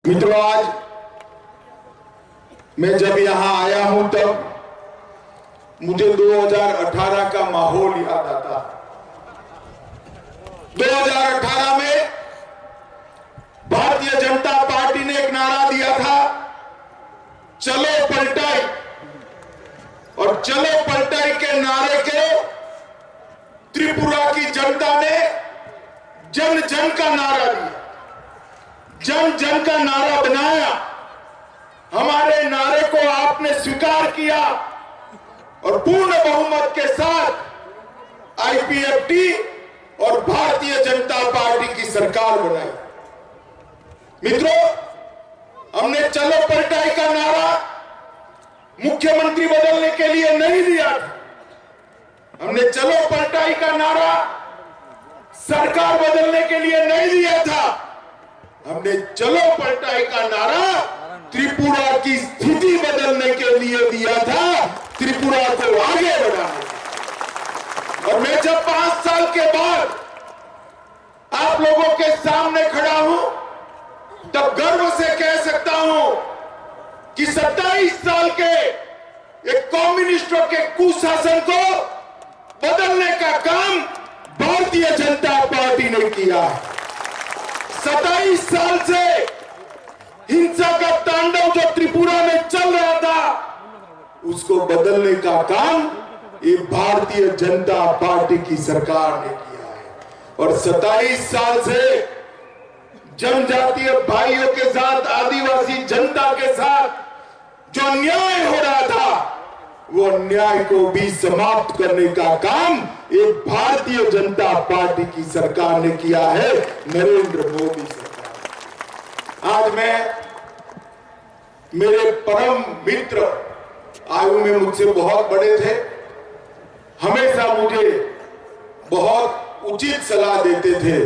मित्रों, आज मैं जब यहां आया हूं तब मुझे 2018 का माहौल याद आता। 2018 में भारतीय जनता पार्टी ने एक नारा दिया था, चलो पलटाई। और चलो पलटाई के नारे के त्रिपुरा की जनता ने जन जन का नारा दिया, जन जन का नारा बनाया। हमारे नारे को आपने स्वीकार किया और पूर्ण बहुमत के साथ आईपीएफटी और भारतीय जनता पार्टी की सरकार बनाई। मित्रों, हमने चलो पलटाई का नारा मुख्यमंत्री बदलने के लिए नहीं दिया था। हमने चलो पलटाई का नारा सरकार बदलने के लिए नहीं दिया था। हमने चलो पलटाई का नारा त्रिपुरा की स्थिति बदलने के लिए दिया था, त्रिपुरा को आगे बढ़ाने। और मैं जब 5 साल के बाद आप लोगों के सामने खड़ा हूं, तब गर्व से कह सकता हूं कि 27 साल के एक कम्युनिस्टों के कुशासन को बदलने का काम भारतीय जनता पार्टी ने किया है। 27 साल से हिंसा का तांडव जो त्रिपुरा में चल रहा था, उसको बदलने का काम ये भारतीय जनता पार्टी की सरकार ने किया है। और 27 साल से जनजातीय भाइयों के साथ, आदिवासी जनता के साथ जो अन्याय हो रहा था, वो अन्याय को भी समाप्त करने का काम एक भारतीय जनता पार्टी की सरकार ने किया है, नरेंद्र मोदी सरकार। आज मैं, मेरे परम मित्र आयु में मुझसे बहुत बड़े थे, हमेशा मुझे बहुत उचित सलाह देते थे,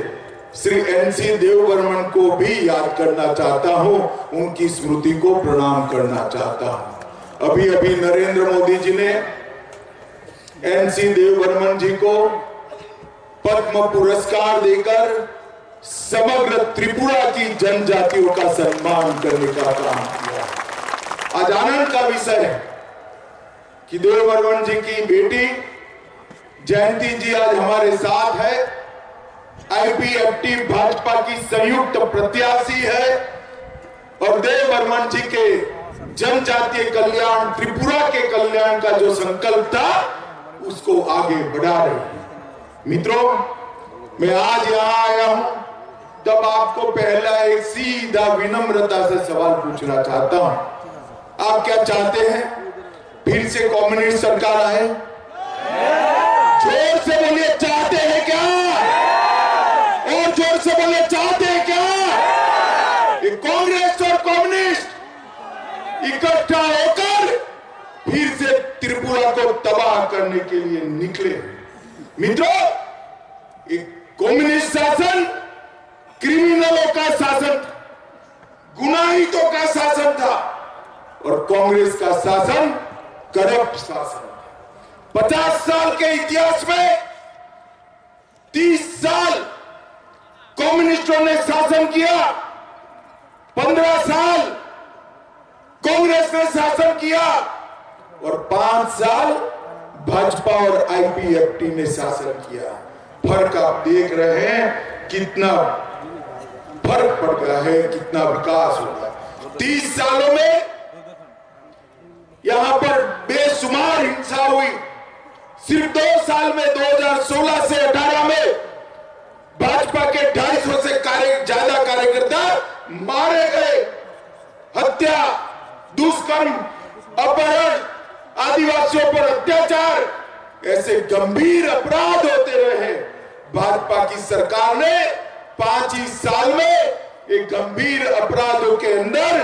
श्री एनसी देववर्मन को भी याद करना चाहता हूं, उनकी स्मृति को प्रणाम करना चाहता हूं। अभी अभी नरेंद्र मोदी जी ने एनसी देववर्मन जी को पद्म पुरस्कार देकर समग्र त्रिपुरा की जनजातियों का सम्मान करने का काम किया। आज आनंद का विषय है कि देववर्मन जी की बेटी जयंती जी आज हमारे साथ है। आईपीएफटी भाजपा की संयुक्त प्रत्याशी है और देववर्मन जी के जनजातीय कल्याण, त्रिपुरा के कल्याण का जो संकल्प था, उसको आगे बढ़ा रहे हैं। मित्रों, मैं आज यहां आया हूं तब आपको पहला एक सीधा विनम्रता से सवाल पूछना चाहता हूं। आप क्या चाहते हैं? फिर से कम्युनिस्ट सरकार आए? जोर से बोलिए, चाहते हैं क्या? और जोर से बोलिए, चाहते हैं क्या? ये कांग्रेस और कम्युनिस्ट इकट्ठा होकर फिर से त्रिपुरा को तबाह करने के लिए निकले। मित्रों, एक कम्युनिस्ट शासन क्रिमिनलों का शासन, गुनाहितों का शासन था और कांग्रेस का शासन करप्ट शासन। 50 साल के इतिहास में 30 साल कम्युनिस्टों ने शासन किया, 15 साल कांग्रेस ने शासन किया और 5 साल भाजपा और आईपीएफटी ने शासन किया। फर्क आप देख रहे हैं, कितना फर्क पड़ गया है, कितना विकास हुआ। 30 सालों में यहां पर बेशुमार हिंसा हुई। सिर्फ 2 साल में 2016 से 18 में भाजपा के 250 से ज्यादा कार्यकर्ता मारे गए। हत्या, दुष्कर्म, अपहरण, आदिवासियों पर अत्याचार, ऐसे गंभीर अपराध होते रहे। भाजपा की सरकार ने 5 ही साल में एक गंभीर अपराधों के अंदर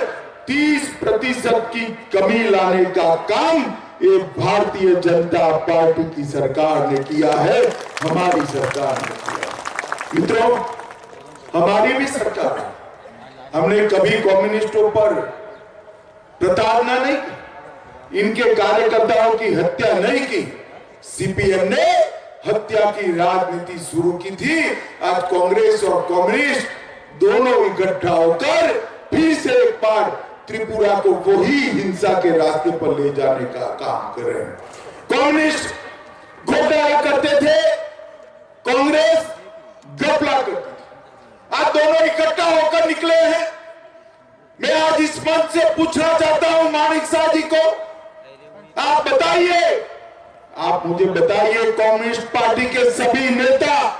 30% की कमी लाने का काम ये भारतीय जनता पार्टी की सरकार ने किया है, हमारी सरकार ने किया। मित्रों, हमारी भी सरकार है, हमने कभी कम्युनिस्टों पर प्रताड़ना नहीं की, इनके कार्यकर्ताओं की हत्या नहीं की। सीपीएम ने हत्या की राजनीति शुरू की थी। आज कांग्रेस और कम्युनिस्ट दोनों इकट्ठा होकर फिर से एक बार त्रिपुरा को वही हिंसा के रास्ते पर ले जाने का काम कर रहे हैं। कम्युनिस्ट घोटाला करते थे, कांग्रेस घपला करती थी। आज दोनों इकट्ठा होकर निकले हैं। मैं आज इस मंच से पूछना चाहता हूं माणिक शाह जी को, आप बताइए, आप मुझे बताइए, कम्युनिस्ट पार्टी के सभी नेता,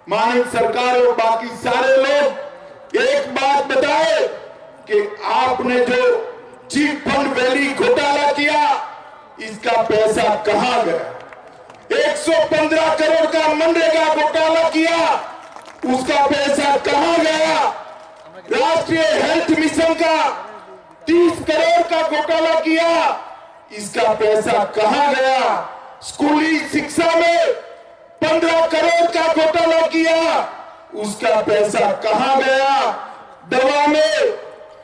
माणिक सरकार और बाकी सारे लोग एक बात बताए कि आपने जो चिट फंड वैली घोटाला किया, इसका पैसा कहां गया? 115 करोड़ का मनरेगा घोटाला किया, उसका पैसा कहां गया? राष्ट्रीय हेल्थ मिशन का 30 करोड़ का घोटाला किया, इसका पैसा कहां गया? स्कूली शिक्षा में 15 करोड़ का घोटाला किया, उसका पैसा कहां गया? दवा में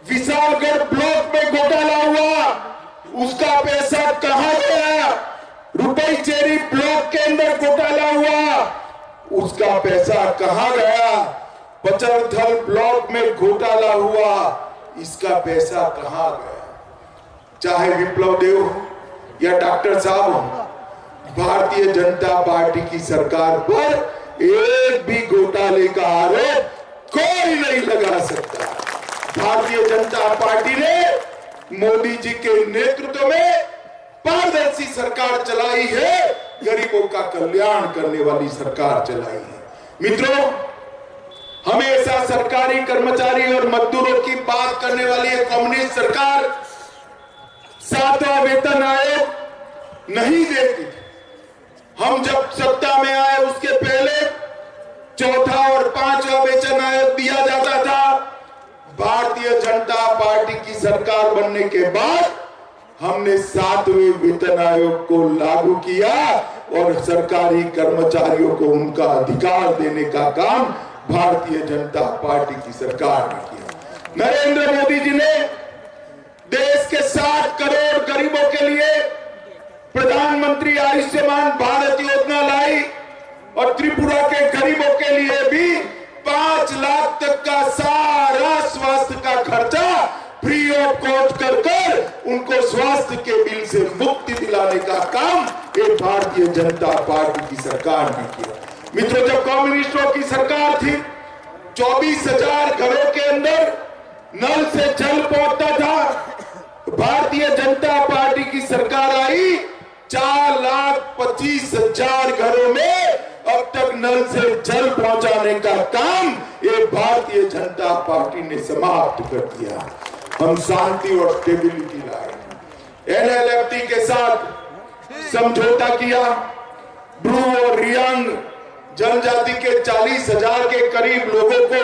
विशालगढ़ ब्लॉक में घोटाला हुआ, उसका पैसा कहां गया? रुपई चेरी ब्लॉक के अंदर घोटाला हुआ, उसका पैसा कहां गया? पचरथल ब्लॉक में घोटाला हुआ, इसका पैसा कहां गया? चाहे विप्लव देव हो या डॉक्टर साहब हो, भारतीय जनता पार्टी की सरकार पर एक भी घोटाले का आरोप कोई नहीं लगा सकता। भारतीय जनता पार्टी ने मोदी जी के नेतृत्व में पारदर्शी सरकार चलाई है, गरीबों का कल्याण करने वाली सरकार चलाई है। मित्रों, हमेशा सरकारी कर्मचारी और मजदूरों की बात करने वाली है कम्युनिस्ट सरकार 7वां वेतन आयोग नहीं देती थी। हम जब सत्ता में आए उसके पहले 4था और 5वां वेतन आयोग दिया जाता था। भारतीय जनता पार्टी की सरकार बनने के बाद हमने 7वें वेतन आयोग को लागू किया और सरकारी कर्मचारियों को उनका अधिकार देने का काम भारतीय जनता पार्टी की सरकार ने किया। नरेंद्र मोदी जी ने देश के 60 करोड़ गरीबों के लिए प्रधानमंत्री आयुष्मान भारत योजना लाई और त्रिपुरा के गरीबों के लिए भी 5 लाख तक का सारा स्वास्थ्य का खर्चा फ्री ऑफ कॉस्ट कर उनको स्वास्थ्य के बिल से मुक्ति दिलाने का काम ये भारतीय जनता पार्टी की सरकार ने किया। मित्रों, जब कम्युनिस्टों की सरकार थी 24,000 घरों के अंदर नल से जल पहुंचता था। भारतीय जनता पार्टी की सरकार आई, 4,25,000 घरों में अब तक नल से जल पहुंचाने का काम ये भारतीय जनता पार्टी ने समाप्त कर दिया। हम शांति और स्टेबिलिटी लाए, NLFT के साथ समझौता किया, ब्रू और रियांग जनजाति के 40,000 के करीब लोगों को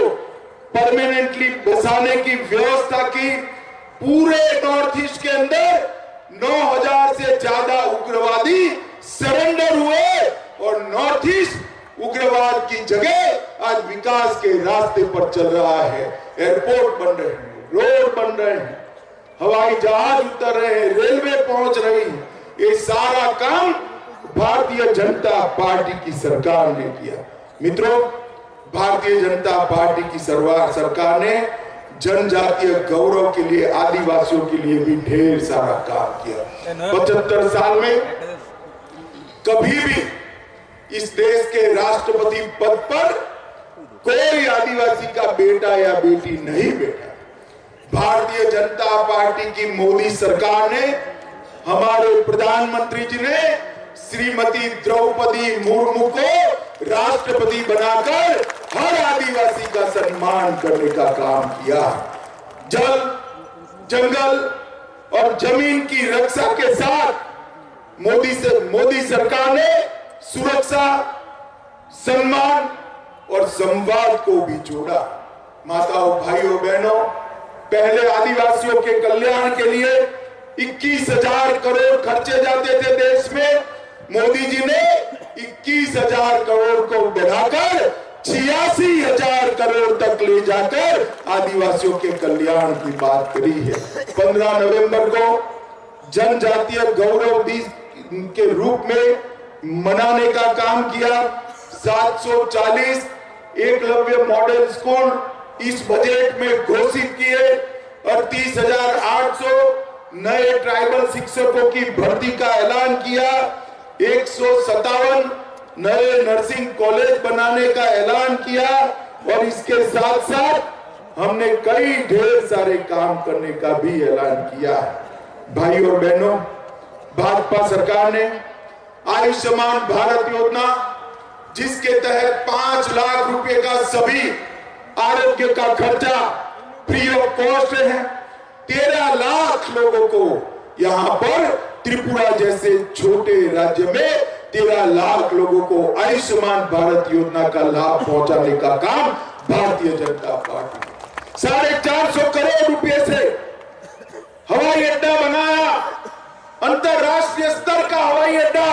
परमानेंटली बसाने की व्यवस्था की। पूरे नॉर्थ ईस्ट के अंदर 9,000 से ज्यादा उग्रवादी सरेंडर हुए और नॉर्थ ईस्ट उग्रवाद की जगह आज विकास के रास्ते पर चल रहा है। एयरपोर्ट बन रहे हैं, रोड बन रहे हैं, हवाई जहाज उतर रहे हैं, रेलवे पहुंच रही है। ये सारा काम भारतीय जनता पार्टी की सरकार ने किया। मित्रों, भारतीय जनता पार्टी की सरकार ने जनजातीय गौरव के लिए, आदिवासियों के लिए भी ढेर सारा काम किया। 75 साल में कभी भी इस देश के राष्ट्रपति पद पर कोई आदिवासी का बेटा या बेटी नहीं बैठा। भारतीय जनता पार्टी की मोदी सरकार ने, हमारे प्रधानमंत्री जी ने श्रीमती द्रौपदी मुर्मू को राष्ट्रपति बनाकर हर आदिवासी का सम्मान करने का काम किया। जल, जंगल और जमीन की रक्षा के साथ मोदी सरकार ने सुरक्षा, सम्मान और संवाद को भी जोड़ा। माताओं, भाइयों, बहनों, पहले आदिवासियों के कल्याण के लिए 21,000 करोड़ खर्चे जाते थे देश में। मोदी जी ने 21,000 करोड़ को बढ़ाकर 86,000 करोड़ तक ले जाकर आदिवासियों के कल्याण की बात करी है। 15 नवंबर को जनजातीय गौरव दिवस के रूप में मनाने का काम किया। 740 एकलव्य मॉडल स्कूल इस बजट में घोषित किए 38,800 नए ट्राइबल शिक्षकों की भर्ती का ऐलान किया, 157 नए नर्सिंग कॉलेज बनाने का ऐलान किया और इसके साथ साथ हमने कई ढेर सारे काम करने का भी ऐलान किया। भाई और बहनों, भाजपा सरकार ने आयुष्मान भारत योजना, जिसके तहत 5 लाख रुपए का सभी आरोग्य का खर्चा फ्री ऑफ कॉस्ट है, 13 लाख लोगों को यहाँ पर त्रिपुरा जैसे छोटे राज्य में 13 लाख लोगों को आयुष्मान भारत योजना का लाभ पहुंचाने का काम भारतीय जनता पार्टी 450 करोड़ रुपए से हवाई अड्डा बनाया, अंतरराष्ट्रीय स्तर का हवाई अड्डा,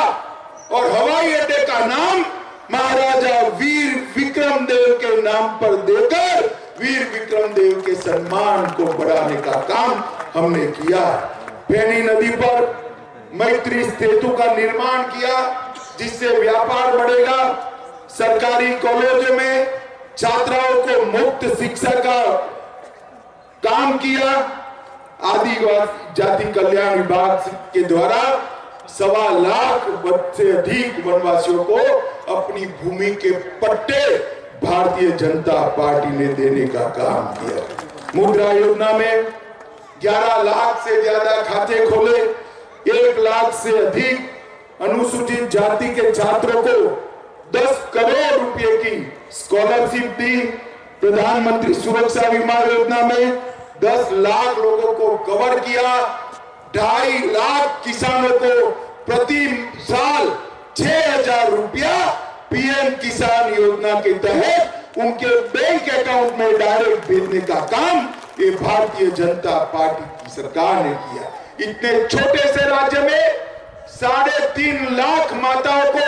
और हवाई अड्डे का नाम महाराजा वीर विक्रम देव के नाम पर देकर वीर विक्रम देव के सम्मान को बढ़ाने का काम हमने किया। फेनी नदी पर मैत्री सेतु का निर्माण किया, जिससे व्यापार बढ़ेगा। सरकारी कॉलेजों में छात्राओं को मुफ्त शिक्षा का काम किया। आदिवासी जाति कल्याण विभाग के द्वारा 1.25 लाख से अधिक वनवासियों को अपनी भूमि के पट्टे भारतीय जनता पार्टी ने देने का काम किया। मुद्रा योजना में 11 लाख से ज्यादा खाते खोले, 1 लाख से अधिक अनुसूचित जाति के छात्रों को 10 करोड़ रुपए की स्कॉलरशिप दी। प्रधानमंत्री सुरक्षा बीमा योजना में 10 लाख लोगों को कवर किया। 2.5 लाख किसानों को प्रति साल 6,000 रुपया पीएम किसान योजना के तहत उनके बैंक अकाउंट में डायरेक्ट भेजने का काम ये भारतीय जनता पार्टी की सरकार ने किया। इतने छोटे से राज्य में 3.5 लाख माताओं को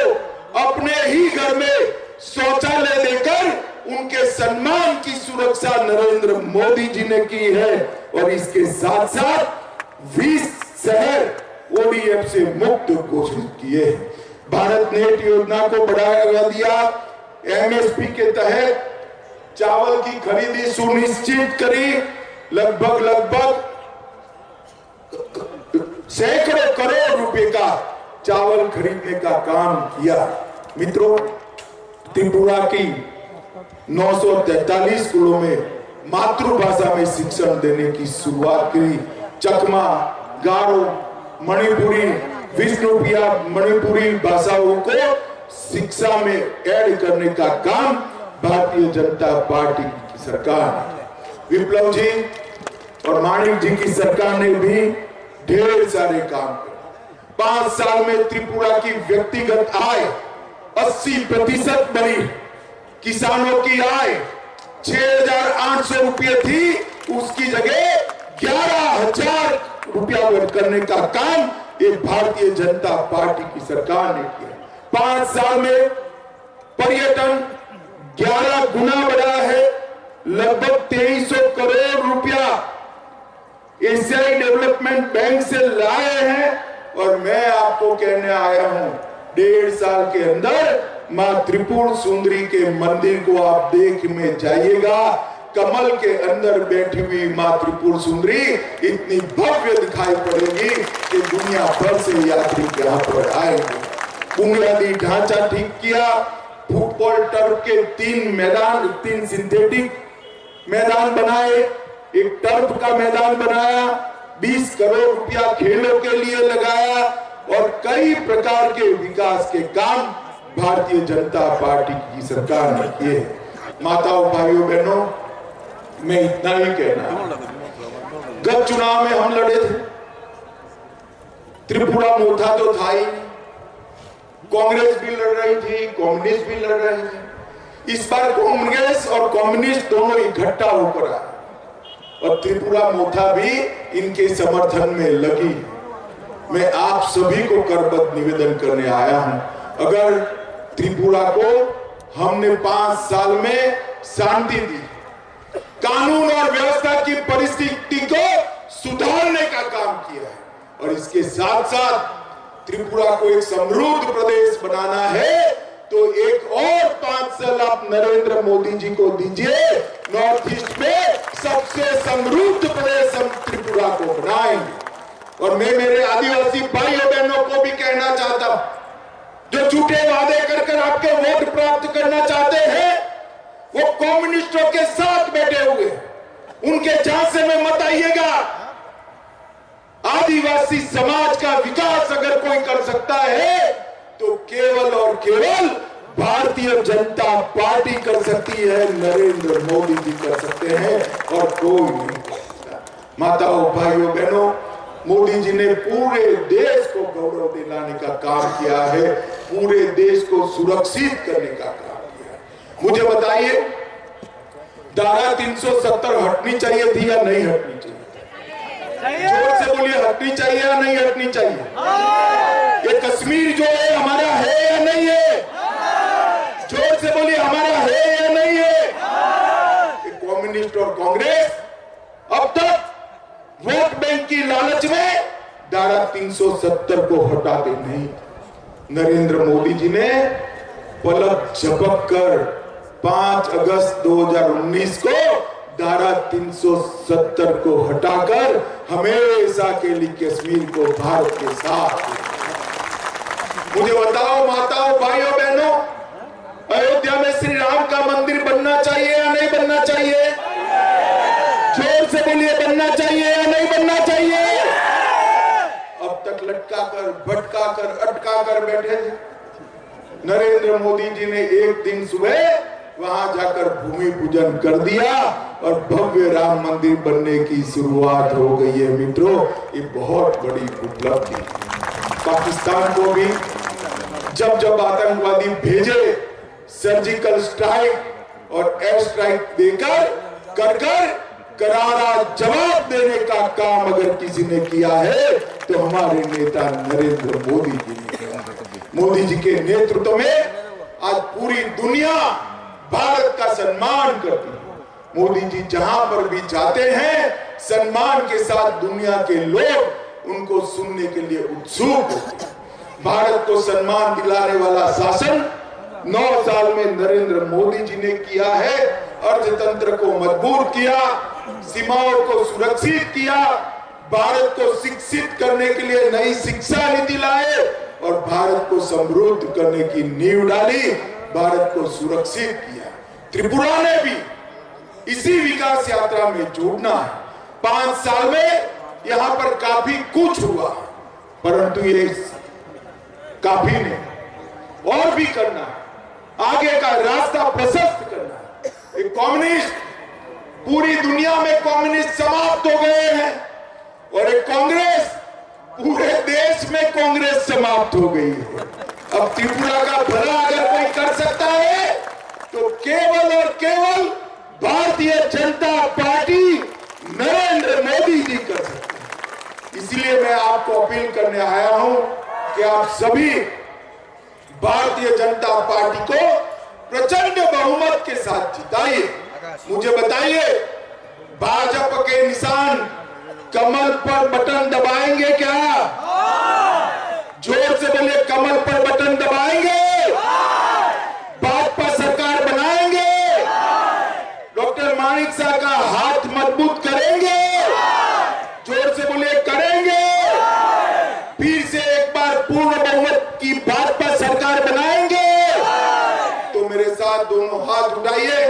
अपने ही घर में शौचालय देकर उनके सम्मान की सुरक्षा नरेंद्र मोदी जी ने की है, और इसके साथ साथ 20 शहर ओडीएफ से मुक्त घोषित किए। भारत नेट योजना को बढ़ावा दिया। एमएसपी के तहत चावल की खरीदी सुनिश्चित करी। लगभग सैकड़ों करोड़ रुपए का चावल खरीदने का काम किया। मित्रों, त्रिपुरा की 943 स्कूलों में मातृभाषा में शिक्षण देने की शुरुआत की। चकमा, गारो, मणिपुरी, विष्णुप्रिया मणिपुरी भाषाओं को शिक्षा में ऐड करने का काम भारतीय जनता पार्टी की सरकार, विप्लव जी और माणिक जी की सरकार ने भी ढेर सारे काम किए। 5 साल में त्रिपुरा की व्यक्तिगत आय 80% बढ़ी। किसानों की आय 6,800 रुपये थी, उसकी जगह 11,000 रुपया करने का काम ये भारतीय जनता पार्टी की सरकार ने किया। 5 साल में पर्यटन 11 गुना बढ़ा है। लगभग 2300 करोड़ रुपया एशियाई डेवलपमेंट बैंक से लाए हैं, और मैं आपको कहने आया हूं 1.5 साल के अंदर मां त्रिपुर सुंदरी के मंदिर को आप देख में जाइएगा। कमल के अंदर बैठी हुई मां त्रिपुर सुंदरी इतनी भव्य दिखाई पड़ेगी कि दुनिया भर से यात्री यहाँ पर आएंगे। बुनियादी ढांचा ठीक किया। फुटबॉल टर्फ के 3 सिंथेटिक मैदान बनाए, एक टर्फ का मैदान बनाया, 20 करोड़ रुपया खेलों के लिए लगाया, और कई प्रकार के विकास के काम भारतीय जनता पार्टी की सरकार ने किए। माताओं, भाइयों, बहनों, मैं इतना ही कहना, गत चुनाव में हम लड़े थे, त्रिपुरा मोथा तो था ही, कांग्रेस भी लड़ रही थी, कम्युनिस्ट भी लड़ रहे थे। इस बार कांग्रेस और कम्युनिस्ट दोनों इकट्ठा होकर आए, और त्रिपुरा मोथा भी इनके समर्थन में लगी। मैं आप सभी को करबद्ध निवेदन करने आया हूं, अगर त्रिपुरा को हमने 5 साल में शांति दी, कानून और व्यवस्था की परिस्थिति को सुधारने का काम किया है, और इसके साथ साथ त्रिपुरा को एक समृद्ध प्रदेश बनाना है, तो एक और 5 साल आप नरेंद्र मोदी जी को दीजिए, नॉर्थ ईस्ट में सबसे समृद्ध प्रदेश हम त्रिपुरा को बनाएंगे। और मैं मेरे आदिवासी भाइयों बहनों को भी कहना चाहता हूं, जो झूठे वादे कर आपके वोट प्राप्त करना चाहते हैं, वो कम्युनिस्टों के साथ बैठे हुए, उनके झांसे में मत आइएगा। आदिवासी समाज का विकास अगर कोई कर सकता है तो केवल और केवल भारतीय जनता पार्टी कर सकती है, नरेंद्र मोदी जी कर सकते हैं और कोई नहीं कर सकता। माताओं, भाइयों, बहनों, मोदी जी ने पूरे देश को गौरव दिलाने का काम किया है, पूरे देश को सुरक्षित करने का काम किया है। मुझे बताइए, धारा 370 हटनी चाहिए थी या नहीं हटनी चाहिए? जोर से बोलिए, हटनी चाहिए या नहीं हटनी चाहिए? ये कश्मीर जो है हमारा है या नहीं है? जोर से बोलिए, हमारा है या नहीं है? ये कम्युनिस्ट और कांग्रेस अब तक वोट बैंक की लालच में धारा 370 को हटाते नहीं। नरेंद्र मोदी जी ने पलक झपक कर 5 अगस्त 2019 को धारा 370 को हटाकर हमेशा के लिए कश्मीर को भारत के साथ। मुझे बताओ माताओं, भाइयों, बहनों, अयोध्या में श्री राम का मंदिर बनना चाहिए या नहीं बनना चाहिए? जोर से बोलिए, बनना चाहिए या नहीं बनना चाहिए? अब तक लटका कर, भटका कर, अटका कर बैठे थे। नरेंद्र मोदी जी ने एक दिन सुबह वहां जाकर भूमि पूजन कर दिया और भव्य राम मंदिर बनने की शुरुआत हो गई है। मित्रों, ये बहुत बड़ी उपलब्धि। पाकिस्तान को भी जब जब आतंकवादी भेजे, सर्जिकल स्ट्राइक और एयर स्ट्राइक देकर कर करारा जवाब देने का काम अगर किसी ने किया है तो हमारे नेता नरेंद्र मोदी जी ने किया। मोदी जी के नेतृत्व में आज पूरी दुनिया भारत का सम्मान करती है। मोदी जी जहां पर भी जाते हैं, सम्मान के साथ दुनिया के लोग उनको सुनने के लिए उत्सुक होते हैं। भारत को सम्मान दिलाने वाला शासन 9 साल में नरेंद्र मोदी जी ने किया है। अर्थतंत्र को मजबूत किया, सीमाओं को सुरक्षित किया, भारत को शिक्षित करने के लिए नई शिक्षा नीति लाए और भारत को समृद्ध करने की नींव डाली, भारत को सुरक्षित किया। त्रिपुरा ने भी इसी विकास यात्रा में जुड़ना है। 5 साल में यहां पर काफी कुछ हुआ, परंतु ये काफी नहीं, और भी करना है, आगे का रास्ता प्रशस्त करना है। एक कम्युनिस्ट, पूरी दुनिया में कम्युनिस्ट समाप्त हो गए हैं और एक कांग्रेस, पूरे देश में कांग्रेस समाप्त हो गई है। अब त्रिपुरा का भला अगर कोई कर सकता है तो केवल और केवल भारतीय जनता पार्टी, नरेंद्र मोदी जी कर सकते हैं। इसलिए मैं आपको अपील करने आया हूं कि आप सभी भारतीय जनता पार्टी को प्रचंड बहुमत के साथ जिताइए। मुझे बताइए, भाजपा के निशान कमल पर बटन दबाएंगे क्या? जोर से बोलिए, कमल पर बटन दबाएंगे? भाजपा सरकार बनाएंगे? डॉक्टर माणिक शाह का हाथ मजबूत करेंगे? जोर से बोलिए, करेंगे? फिर से एक बार पूर्ण बहुमत की भाजपा सरकार बनाएंगे? तो मेरे साथ दोनों हाथ उठाइए,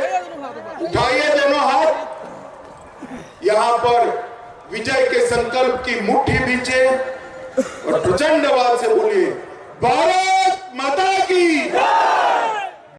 उठाइए दोनों हाथ। यहां पर विजय के संकल्प की मुट्ठी बीचे और प्रचंड आवाज से बोलिए, भारत